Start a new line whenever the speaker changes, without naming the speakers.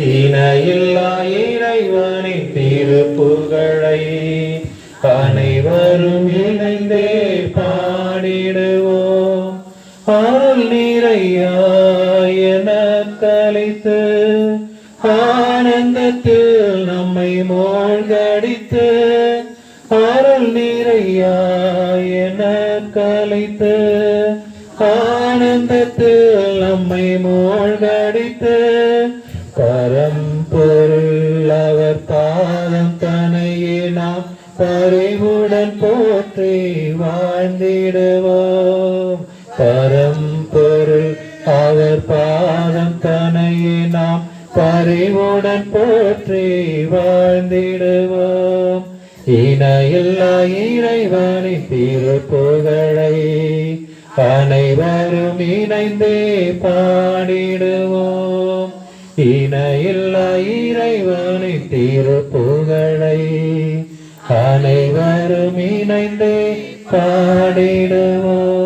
இணையில்லா இறைவனின் திருப்புகழை அனைவரும் இணைந்தே பாடிடுவோம். அருள் நிறையாயன கலைத்து ஆனந்தத்தில் நம்மை மூழ்கடித்து, அருள் நிறையாயன கலைத்து ஆனந்தத்தில் நம்மை மூழ்கடித்து, பரம்பொருள் அவர் பாதம் தனையே நாம் பரிவுடன் போற்றி வாழ்ந்திடுவோம். பரம்பொருள் அவர் பாதம் தனையே நாம் பரிவுடன் போற்றி வாழ்ந்திடுவோம். இணையில்லா இறைவனின் திருப்புகழை அனைவரும் இணைந்தே பாடிடுவோம். இணையில்லா இறைவனின் திருப்புகழை அனைவரும் இணைந்தே பாடிடுவோம்.